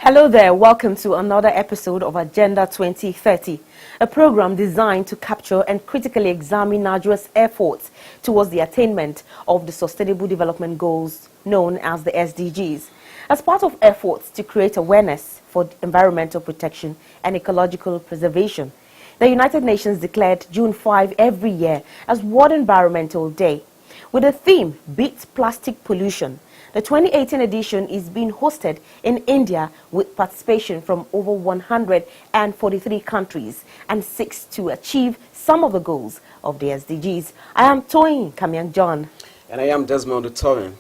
Hello there, welcome to another episode of Agenda 2030, a program designed to capture and critically examine Nigeria's efforts towards the attainment of the Sustainable Development Goals known as the SDGs, as part of efforts to create awareness for environmental protection and ecological preservation. The United Nations declared June 5 every year as World Environmental Day, with the theme Beat Plastic Pollution. The 2018 edition is being hosted in India with participation from over 143 countries and seeks to achieve some of the goals of the SDGs. I am Toyin Kamyang John. And I am Desmond Utorin.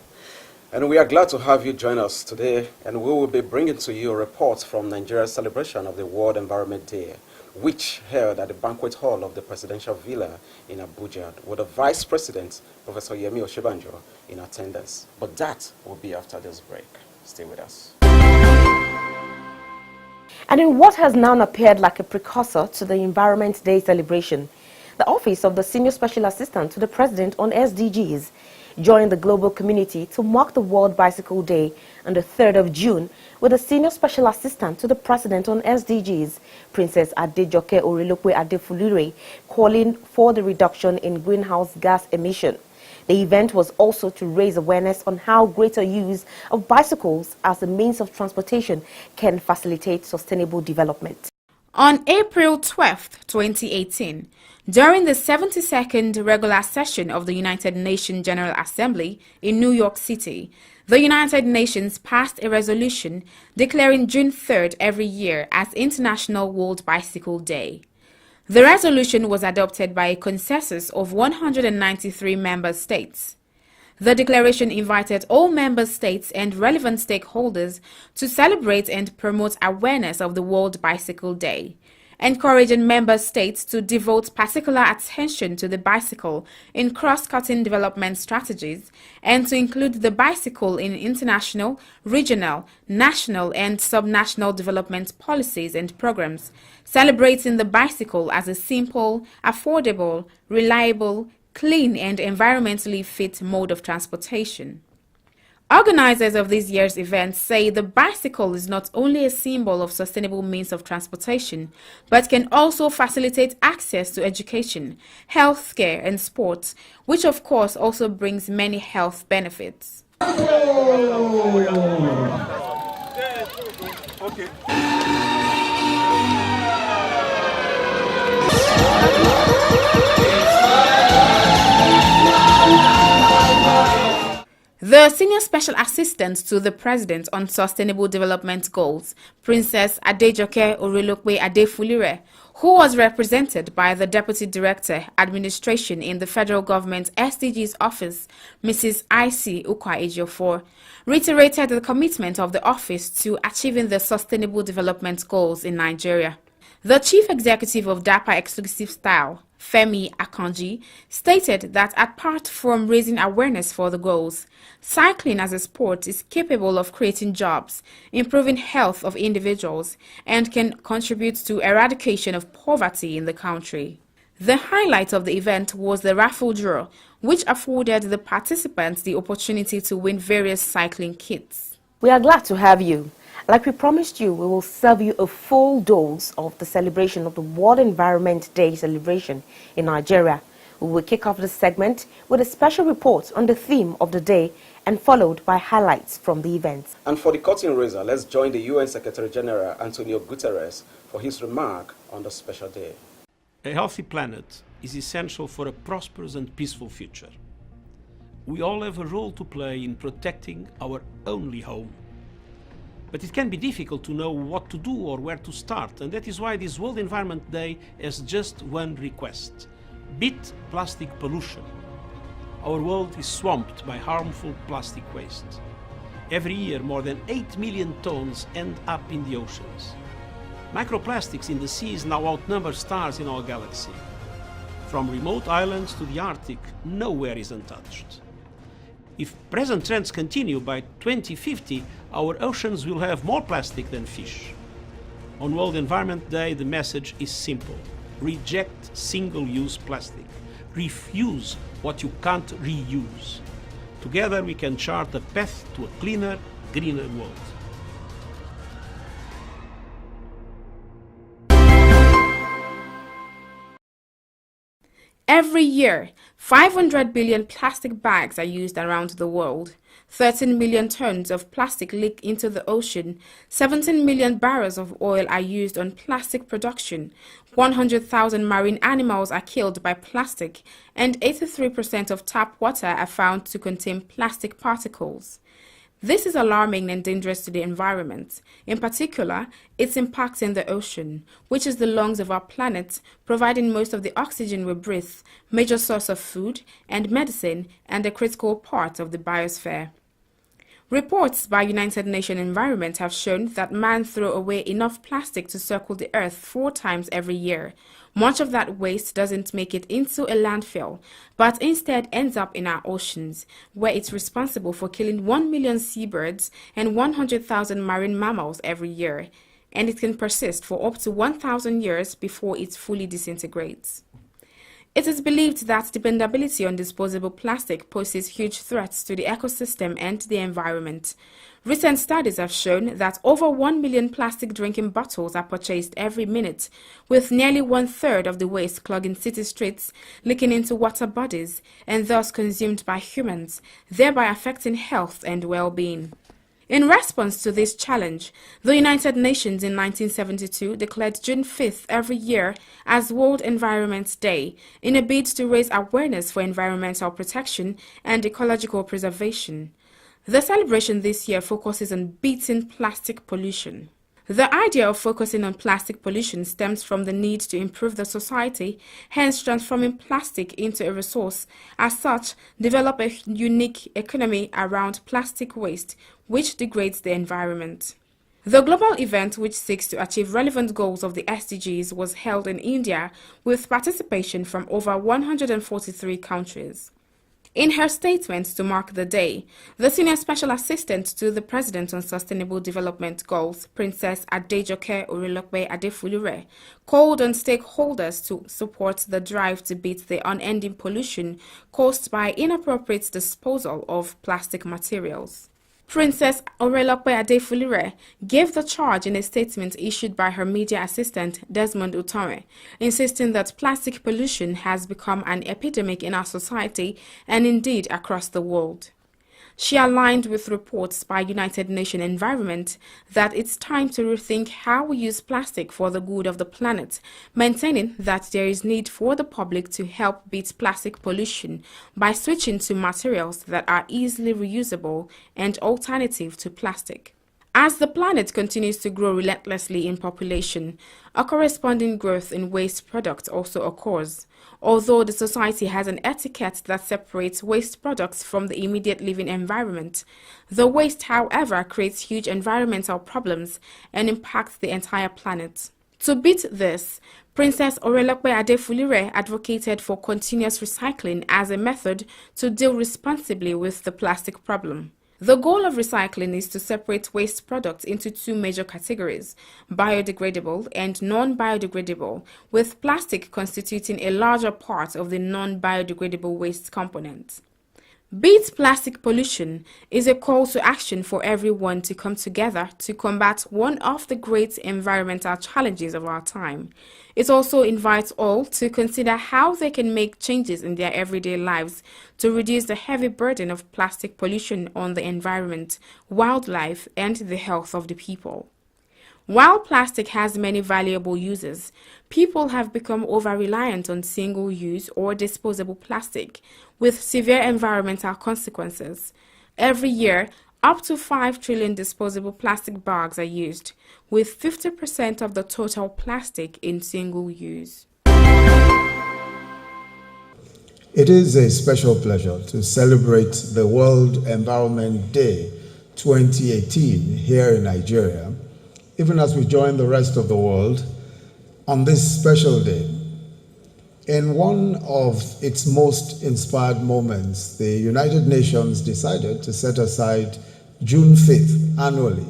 And we are glad to have you join us today, and we will be bringing to you a report from Nigeria's celebration of the World Environment Day, which held at the banquet hall of the Presidential Villa in Abuja, with the Vice President, Professor Yemi Oshibanjo, in attendance. But that will be after this break. Stay with us. And in what has now appeared like a precursor to the Environment Day celebration, the Office of the Senior Special Assistant to the President on SDGs joined the global community to mark the World Bicycle Day on the 3rd of June with the Senior Special Assistant to the President on SDGs, Princess Adejoke Orilokwe Adefulure, calling for the reduction in greenhouse gas emission. The event was also to raise awareness on how greater use of bicycles as a means of transportation can facilitate sustainable development. On April 12, 2018, during the 72nd regular session of the United Nations General Assembly in New York City, the United Nations passed a resolution declaring June 3rd every year as International World Bicycle Day. The resolution was adopted by a consensus of 193 member states. The declaration invited all member states and relevant stakeholders to celebrate and promote awareness of the World Bicycle Day, encouraging member states to devote particular attention to the bicycle in cross-cutting development strategies and to include the bicycle in international, regional, national and subnational development policies and programs, celebrating the bicycle as a simple, affordable, reliable, clean and environmentally fit mode of transportation. Organizers of this year's event say the bicycle is not only a symbol of sustainable means of transportation, but can also facilitate access to education, healthcare and sports, which of course also brings many health benefits. Okay. The Senior Special Assistant to the President on Sustainable Development Goals, Princess Adejoke Orilokwe Adefulure, who was represented by the Deputy Director, Administration in the Federal Government SDGs Office, Mrs. I.C. Ukwa Ejiofor, reiterated the commitment of the office to achieving the Sustainable Development Goals in Nigeria. The Chief Executive of DAPA Exclusive Style, Femi Akanji, stated that apart from raising awareness for the goals, cycling as a sport is capable of creating jobs, improving health of individuals, and can contribute to eradication of poverty in the country. The highlight of the event was the raffle draw, which afforded the participants the opportunity to win various cycling kits. We are glad to have you. Like we promised you, we will serve you a full dose of the celebration of the World Environment Day celebration in Nigeria. We will kick off this segment with a special report on the theme of the day and followed by highlights from the event. And for the curtain raiser, let's join the UN Secretary General Antonio Guterres for his remark on the special day. A healthy planet is essential for a prosperous and peaceful future. We all have a role to play in protecting our only home. But it can be difficult to know what to do or where to start, and that is why this World Environment Day has just one request: beat plastic pollution. Our world is swamped by harmful plastic waste. Every year, more than 8 million tons end up in the oceans. Microplastics in the seas now outnumber stars in our galaxy. From remote islands to the Arctic, nowhere is untouched. If present trends continue, by 2050, our oceans will have more plastic than fish. On World Environment Day, the message is simple: reject single-use plastic. Refuse what you can't reuse. Together we can chart a path to a cleaner, greener world. Every year, 500 billion plastic bags are used around the world. 13 million tons of plastic leak into the ocean. 17 million barrels of oil are used on plastic production. 100,000 marine animals are killed by plastic, and 83% of tap water are found to contain plastic particles. This is alarming and dangerous to the environment. In particular, its impact in the ocean, which is the lungs of our planet, providing most of the oxygen we breathe, major source of food and medicine, and a critical part of the biosphere. Reports by United Nations Environment have shown that man throws away enough plastic to circle the earth 4 times every year. Much of that waste doesn't make it into a landfill, but instead ends up in our oceans, where it's responsible for killing 1 million seabirds and 100,000 marine mammals every year, and it can persist for up to 1,000 years before it fully disintegrates. It is believed that dependability on disposable plastic poses huge threats to the ecosystem and the environment. Recent studies have shown that over 1 million plastic drinking bottles are purchased every minute, with nearly 1/3 of the waste clogging city streets, leaking into water bodies, and thus consumed by humans, thereby affecting health and well-being. In response to this challenge, the United Nations in 1972 declared June 5th every year as World Environment Day in a bid to raise awareness for environmental protection and ecological preservation. The celebration this year focuses on beating plastic pollution. The idea of focusing on plastic pollution stems from the need to improve the society, hence transforming plastic into a resource. As such, develop a unique economy around plastic waste, which degrades the environment. The global event, which seeks to achieve relevant goals of the SDGs, was held in India with participation from over 143 countries. In her statement to mark the day, the Senior Special Assistant to the President on Sustainable Development Goals, Princess Adejoke Orelope Adefulure, called on stakeholders to support the drive to beat the unending pollution caused by inappropriate disposal of plastic materials. Princess Orelope Adefulire gave the charge in a statement issued by her media assistant Desmond Utome, insisting that plastic pollution has become an epidemic in our society and indeed across the world. She aligned with reports by United Nations Environment that it's time to rethink how we use plastic for the good of the planet, maintaining that there is need for the public to help beat plastic pollution by switching to materials that are easily reusable and alternative to plastic. As the planet continues to grow relentlessly in population, a corresponding growth in waste products also occurs. Although the society has an etiquette that separates waste products from the immediate living environment, the waste, however, creates huge environmental problems and impacts the entire planet. To beat this, Princess Orelope Adefulire advocated for continuous recycling as a method to deal responsibly with the plastic problem. The goal of recycling is to separate waste products into 2 major categories, biodegradable and non-biodegradable, with plastic constituting a larger part of the non-biodegradable waste component. Beat Plastic Pollution is a call to action for everyone to come together to combat one of the great environmental challenges of our time. It also invites all to consider how they can make changes in their everyday lives to reduce the heavy burden of plastic pollution on the environment, wildlife, and the health of the people. While plastic has many valuable uses, people have become over-reliant on single-use or disposable plastic, with severe environmental consequences. Every year, up to 5 trillion disposable plastic bags are used, with 50% of the total plastic in single-use. It is a special pleasure to celebrate the World Environment Day 2018 here in Nigeria, even as we join the rest of the world on this special day. In one of its most inspired moments, the United Nations decided to set aside June 5th annually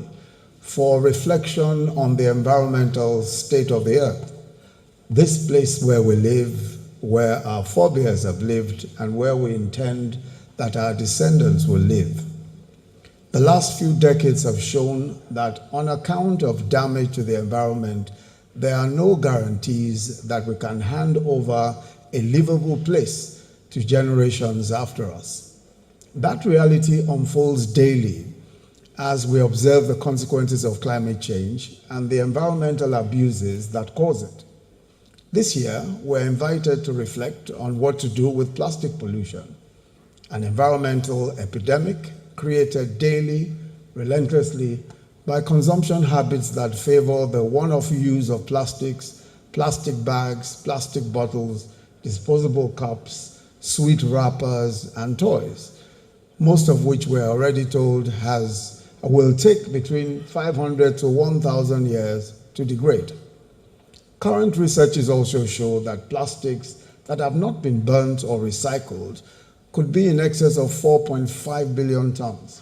for reflection on the environmental state of the earth. This place where we live, where our forebears have lived, and where we intend that our descendants will live. The last few decades have shown that on account of damage to the environment, there are no guarantees that we can hand over a livable place to generations after us. That reality unfolds daily as we observe the consequences of climate change and the environmental abuses that cause it. This year, we're invited to reflect on what to do with plastic pollution, an environmental epidemic created daily, relentlessly, by consumption habits that favor the one-off use of plastics, plastic bags, plastic bottles, disposable cups, sweet wrappers, and toys, most of which we're already told will take between 500 to 1,000 years to degrade. Current researches also show that plastics that have not been burnt or recycled could be in excess of 4.5 billion tons.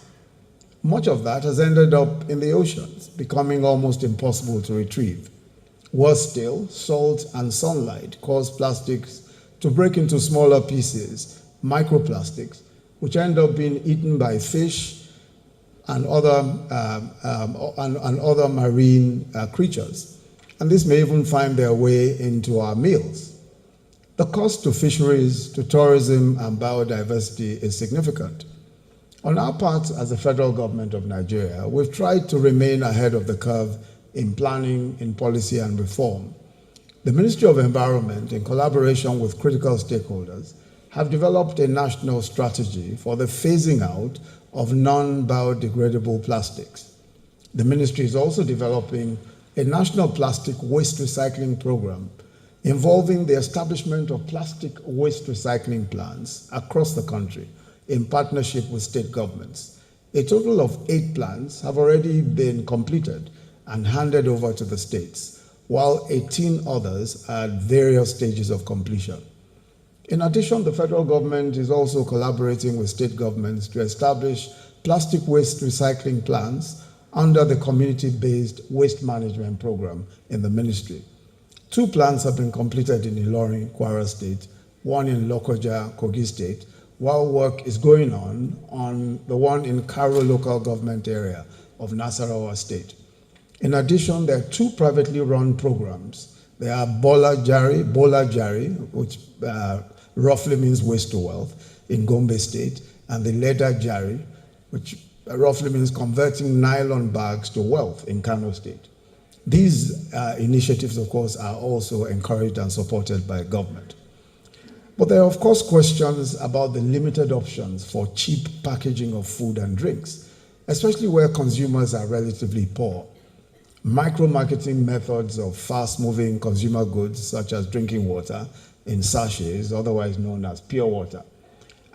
Much of that has ended up in the oceans, becoming almost impossible to retrieve. Worse still, salt and sunlight cause plastics to break into smaller pieces, microplastics, which end up being eaten by fish and other marine creatures. And this may even find their way into our meals. The cost to fisheries, to tourism, and biodiversity is significant. On our part, as the federal government of Nigeria, we've tried to remain ahead of the curve in planning, in policy, and reform. The Ministry of Environment, in collaboration with critical stakeholders, have developed a national strategy for the phasing out of non-biodegradable plastics. The ministry is also developing a national plastic waste recycling program involving the establishment of plastic waste recycling plants across the country in partnership with state governments. A total of 8 plants have already been completed and handed over to the states, while 18 others are at various stages of completion. In addition, the federal government is also collaborating with state governments to establish plastic waste recycling plants under the community-based waste management program in the ministry. 2 plants have been completed in Ilorin, Kwara State, 1 in Lokoja, Kogi State, while work is going on the one in Karo local government area of Nasarawa State. In addition, there are 2 privately run programs. There are Bola Jari, which roughly means waste to wealth, in Gombe State, and the Leda Jari, which roughly means converting nylon bags to wealth in Kano State. These initiatives, of course, are also encouraged and supported by government. But there are, of course, questions about the limited options for cheap packaging of food and drinks, especially where consumers are relatively poor. Micro-marketing methods of fast-moving consumer goods, such as drinking water in sachets, otherwise known as pure water,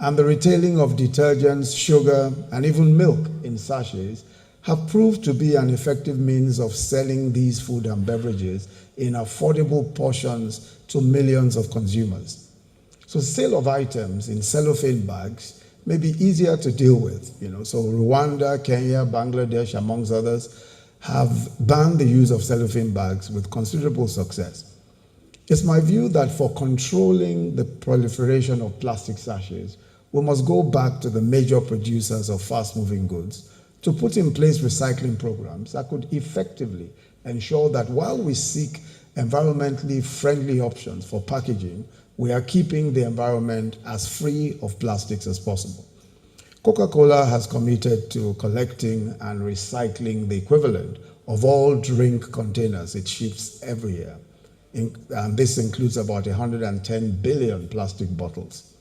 and the retailing of detergents, sugar, and even milk in sachets have proved to be an effective means of selling these food and beverages in affordable portions to millions of consumers. So sale of items in cellophane bags may be easier to deal with. So Rwanda, Kenya, Bangladesh, amongst others, have banned the use of cellophane bags with considerable success. It's my view that for controlling the proliferation of plastic sachets, we must go back to the major producers of fast-moving goods to put in place recycling programs that could effectively ensure that while we seek environmentally friendly options for packaging, we are keeping the environment as free of plastics as possible. Coca-Cola has committed to collecting and recycling the equivalent of all drink containers it ships every year. And this includes about 110 billion plastic bottles.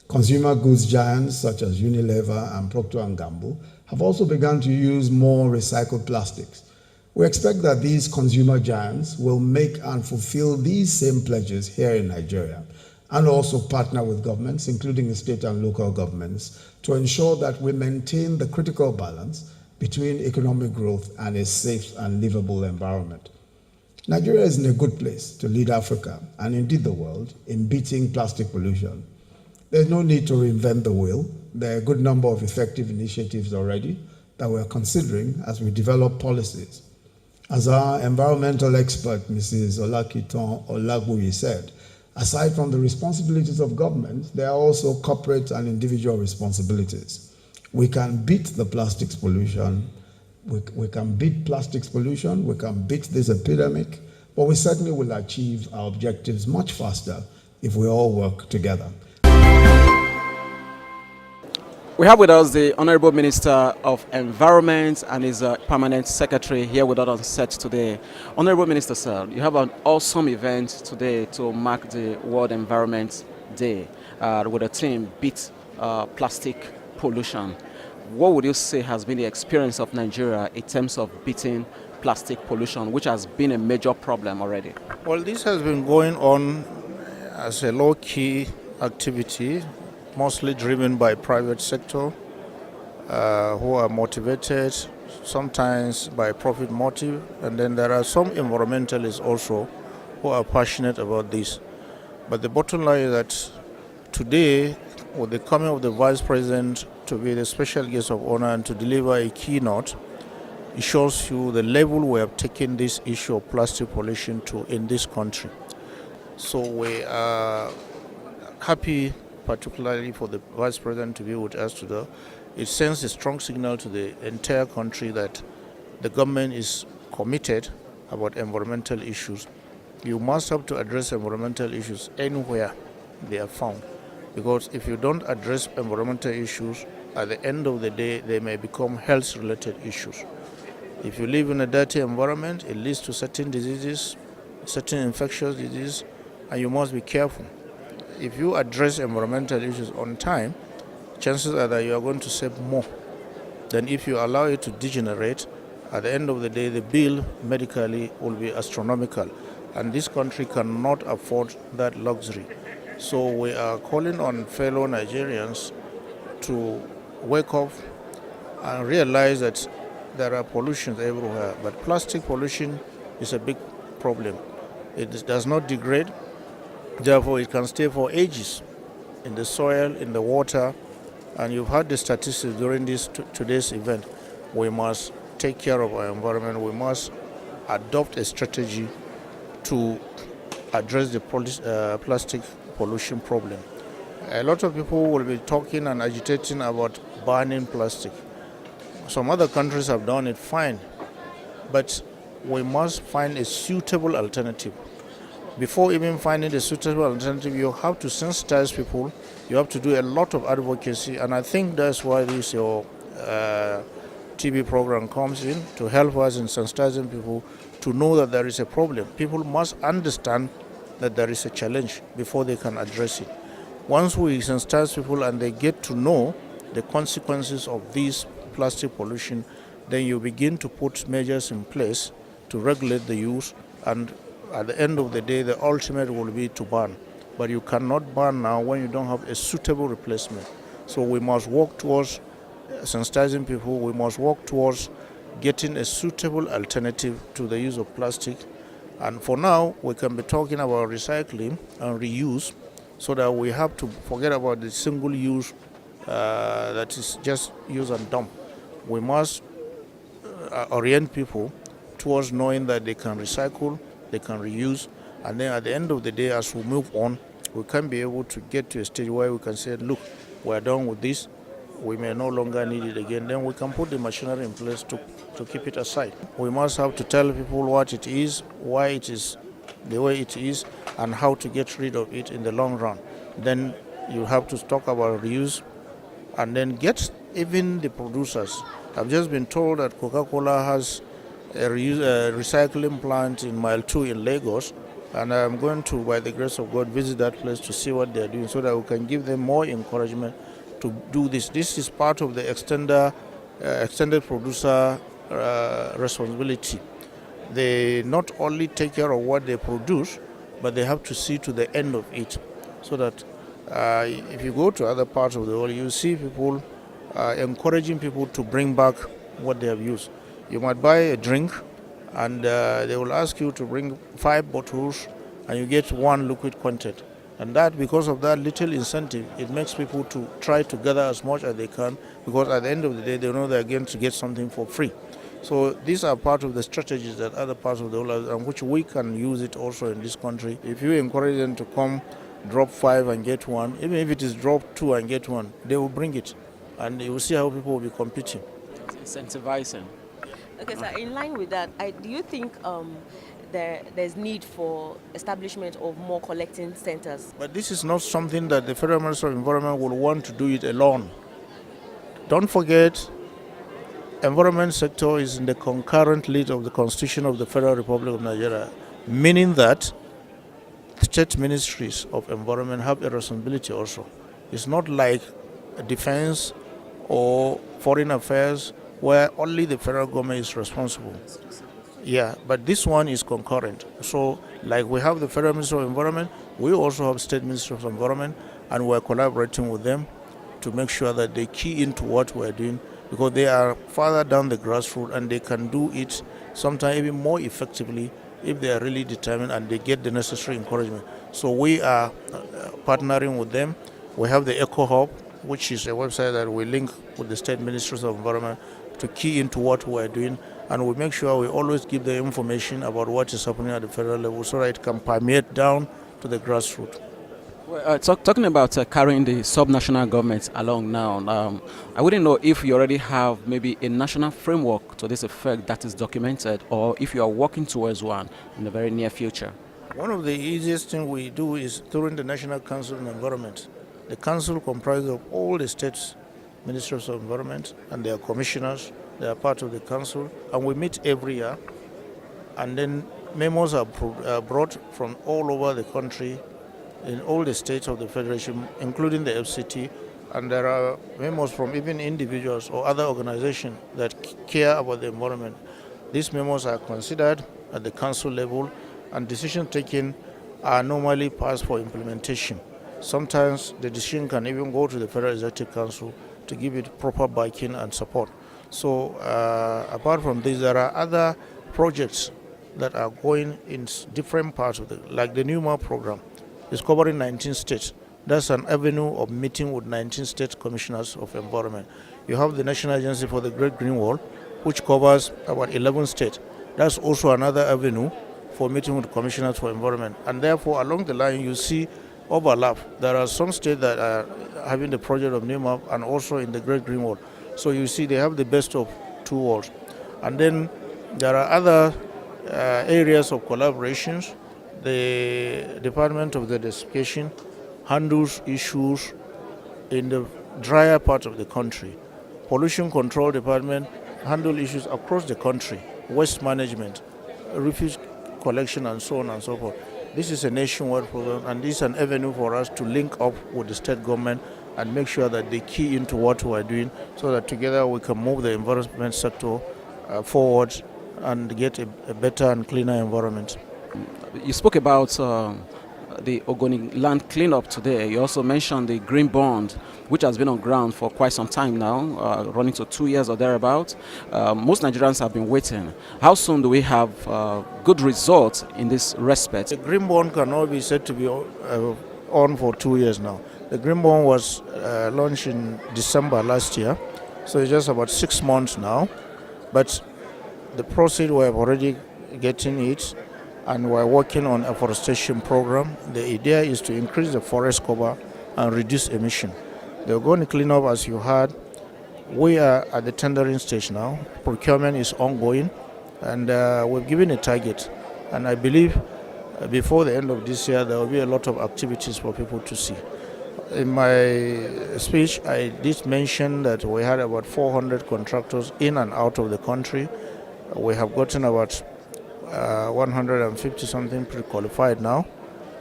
Consumer goods giants such as Unilever and Procter & Gamble have also begun to use more recycled plastics. We expect that these consumer giants will make and fulfill these same pledges here in Nigeria, and also partner with governments, including the state and local governments, to ensure that we maintain the critical balance between economic growth and a safe and livable environment. Nigeria is in a good place to lead Africa, and indeed the world, in beating plastic pollution. There's no need to reinvent the wheel. There are a good number of effective initiatives already that we're considering as we develop policies. As our environmental expert, Mrs. Olakiton Olagbuyi, said, aside from the responsibilities of government, there are also corporate and individual responsibilities. We can beat the plastics pollution. We can beat plastics pollution. We can beat this epidemic, but we certainly will achieve our objectives much faster if we all work together. We have with us the Honorable Minister of Environment and his Permanent Secretary here with us on set today. Honorable Minister, sir, you have an awesome event today to mark the World Environment Day with a theme, Beat Plastic Pollution. What would you say has been the experience of Nigeria in terms of beating plastic pollution, which has been a major problem already? Well, this has been going on as a low-key activity, mostly driven by private sector who are motivated sometimes by profit motive, and then there are some environmentalists also who are passionate about this. But the bottom line is that today, with the coming of the Vice President to be the special guest of honor and to deliver a keynote, it shows you the level we have taken this issue of plastic pollution to in this country. So we are happy, particularly for the Vice President to be with us today. It sends a strong signal to the entire country that the government is committed about environmental issues. You must have to address environmental issues anywhere they are found, because if you don't address environmental issues, at the end of the day, they may become health-related issues. If you live in a dirty environment, it leads to certain diseases, certain infectious diseases, and you must be careful. If you address environmental issues on time, chances are that you are going to save more than if you allow it to degenerate. At the end of the day, the bill medically will be astronomical, and this country cannot afford that luxury. So we are calling on fellow Nigerians to wake up and realize that there are pollutions everywhere, but plastic pollution is a big problem. It does not degrade. Therefore, it can stay for ages in the soil, in the water, and you've heard the statistics during today's event. We must take care of our environment. We must adopt a strategy to address the plastic pollution problem. A lot of people will be talking and agitating about banning plastic. Some other countries have done it fine, but we must find a suitable alternative. Before even finding a suitable alternative, you have to sensitize people. You have to do a lot of advocacy, and I think that's why this your TV program comes in, to help us in sensitizing people to know that there is a problem. People must understand that there is a challenge before they can address it. Once we sensitize people and they get to know the consequences of this plastic pollution, then you begin to put measures in place to regulate the use, and at the end of the day, the ultimate will be to ban. But you cannot ban now when you don't have a suitable replacement. So we must work towards sensitizing people. We must work towards getting a suitable alternative to the use of plastic. And for now, we can be talking about recycling and reuse, so that we have to forget about the single use that is just use and dump. We must orient people towards knowing that they can recycle, they can reuse, and then at the end of the day, as we move on, we can be able to get to a stage where we can say, look, we're done with this, we may no longer need it again. Then we can put the machinery in place to keep it aside. We must have to tell people what it is, why it is the way it is, and how to get rid of it in the long run. Then you have to talk about reuse, and then get even the producers. I've just been told that Coca-Cola has a recycling plant in Mile 2 in Lagos, and I'm going to, by the grace of God, visit that place to see what they're doing, so that we can give them more encouragement to do this. This is part of the extended producer responsibility. They not only take care of what they produce, but they have to see to the end of it, so that if you go to other parts of the world, you see people encouraging people to bring back what they have used. You might buy a drink, and they will ask you to bring 5 bottles, and you get 1 liquid content. And that, because of that little incentive, it makes people to try to gather as much as they can, because at the end of the day, they know they're going to get something for free. So these are part of the strategies that other parts of the world, and which we can use it also in this country. If you encourage them to come, drop 5 and get 1, even if it is drop 2 and get 1, they will bring it. And you will see how people will be competing. Incentivizing. Okay, so in line with that, do you think there's need for establishment of more collecting centers. But this is not something that the Federal Ministry of Environment will want to do it alone. Don't forget, environment sector is in the concurrent lead of the Constitution of the Federal Republic of Nigeria, meaning that state ministries of environment have a responsibility also. It's not like defense or foreign affairs where only the federal government is responsible. Yeah, but this one is concurrent. So like we have the Federal Ministry of Environment, we also have State Ministry of Environment, and we're collaborating with them to make sure that they key into what we're doing, because they are farther down the grassroots and they can do it sometimes even more effectively if they are really determined and they get the necessary encouragement. So we are partnering with them. We have the Eco Hub, which is a website that we link with the State Ministries of Environment to key into what we're doing, and we make sure we always give the information about what is happening at the federal level so that it can permeate down to the grassroots. Well, talking about carrying the subnational government along now, I wouldn't know if you already have maybe a national framework to this effect that is documented, or if you are working towards one in the very near future. One of the easiest things we do is during the National Council on Environment. The council comprises of all the states, ministers of environment, and their commissioners. They are part of the council, and we meet every year. And then memos are brought from all over the country, in all the states of the federation, including the FCT, and there are memos from even individuals or other organizations that care about the environment. These memos are considered at the council level, and decisions taken are normally passed for implementation. Sometimes the decision can even go to the Federal Executive Council to give it proper backing and support. So apart from this, there are other projects that are going in different parts of like the NUMA program. It's covering 19 states. That's an avenue of meeting with 19 state commissioners of environment. You have the National Agency for the Great Green Wall, which covers about 11 states. That's also another avenue for meeting with commissioners for environment. And therefore, along the line, you see overlap. There are some states that are having the project of NUMA and also in the Great Green Wall. So you see they have the best of two worlds. And then there are other areas of collaborations. The Department of the Desertification handles issues in the drier part of the country. Pollution Control Department handles issues across the country, waste management, refuse collection, and so on and so forth. This is a nationwide program, and this is an avenue for us to link up with the state government and make sure that they key into what we are doing so that together we can move the environment sector forward and get a better and cleaner environment. You spoke about the Ogoni land cleanup today. You also mentioned the green bond, which has been on ground for quite some time now, running to 2 years or thereabouts. Most Nigerians have been waiting. How soon do we have good results in this respect? The green bond cannot be said to be on for 2 years now. The green bond was launched in December last year, so it's just about 6 months now. But the proceeds we have already getting it, and we're working on a afforestation program. The idea is to increase the forest cover and reduce emission. They're going to clean up, as you heard. We are at the tendering stage now. Procurement is ongoing, and we've given a target. And I believe before the end of this year, there will be a lot of activities for people to see. In my speech, I did mention that we had about 400 contractors in and out of the country. We have gotten about 150 something pre-qualified now,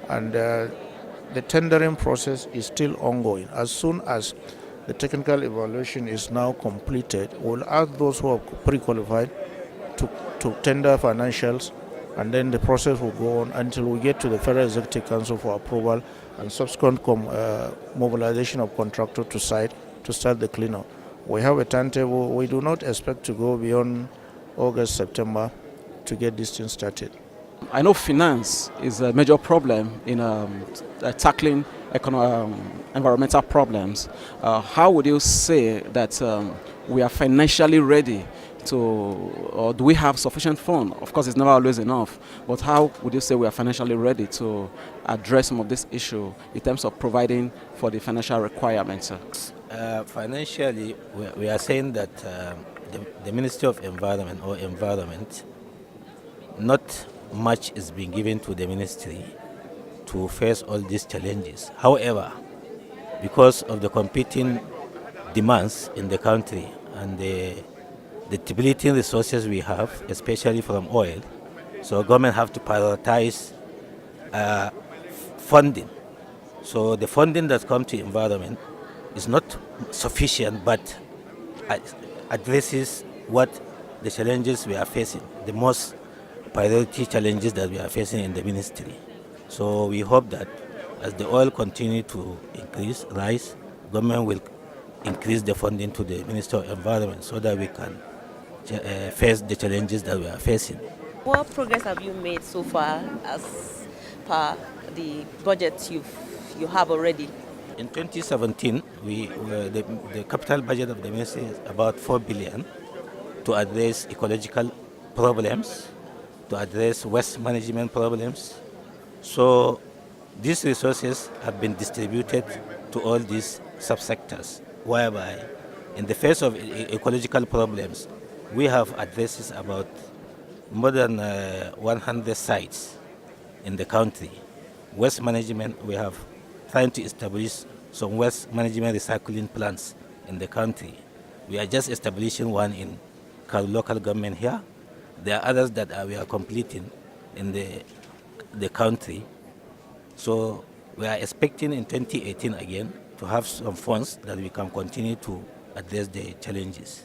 and the tendering process is still ongoing. As soon as the technical evaluation is now completed, we'll ask those who are pre-qualified to tender financials, and then the process will go on until we get to the Federal Executive Council for approval and subsequent mobilization of contractor to site to start the cleanup. We have a timetable. We do not expect to go beyond August, September to get this thing started. I know finance is a major problem in tackling environmental problems. How would you say that we are financially ready to, or do we have sufficient funds? Of course, it's never always enough, but how would you say we are financially ready to address some of this issue in terms of providing for the financial requirements? Financially, we are saying that the Ministry of Environment or Environment, not much is being given to the ministry to face all these challenges. However, because of the competing demands in the country and the depleting resources we have, especially from oil, so government have to prioritize funding. So the funding that comes to environment is not sufficient, but addresses what the challenges we are facing, the most priority challenges that we are facing in the ministry. So we hope that as the oil continue to rise, government will increase the funding to the Ministry of Environment so that we can face the challenges that we are facing. What progress have you made so far as per the budget you have already? In 2017, the capital budget of the ministry is about 4 billion to address ecological problems, to address waste management problems. So these resources have been distributed to all these subsectors, whereby in the face of ecological problems, we have addresses about more than 100 sites in the country. Waste management, we have trying to establish some waste management recycling plants in the country. We are just establishing one in local government here. There are others that we are completing in the country. So we are expecting in 2018 again to have some funds that we can continue to address the challenges.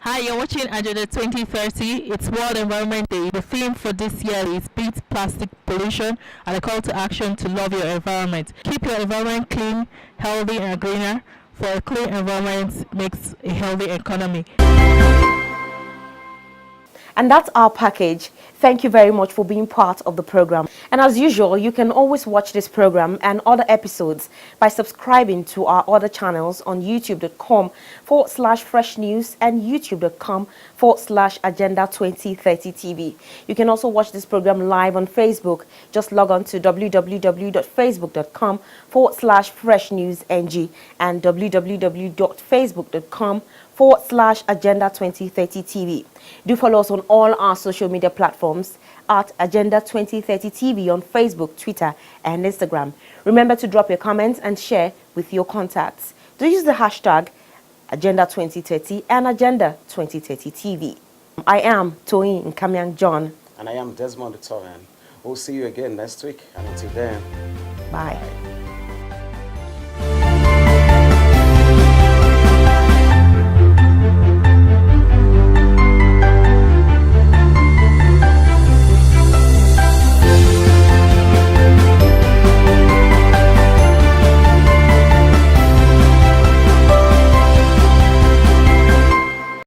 Hi, you're watching Agenda 2030. It's World Environment Day. The theme for this year is Beat Plastic Pollution and a call to action to love your environment. Keep your environment clean, healthy and greener, for a clean environment makes a healthy economy. And that's our package. Thank you very much for being part of the program. And as usual, you can always watch this program and other episodes by subscribing to our other channels on youtube.com/fresh news and youtube.com/agenda 2030 TV. You can also watch this program live on Facebook. Just log on to www.facebook.com/fresh news ng and www.facebook.com/agenda 2030 TV. Do follow us on all our social media platforms at Agenda 2030 TV on Facebook, Twitter, and Instagram. Remember to drop your comments and share with your contacts. Do use the hashtag Agenda 2030 and Agenda 2030 TV. I am Toyin Nkamiang John. And I am Desmond Toven. We'll see you again next week. And until then, Bye.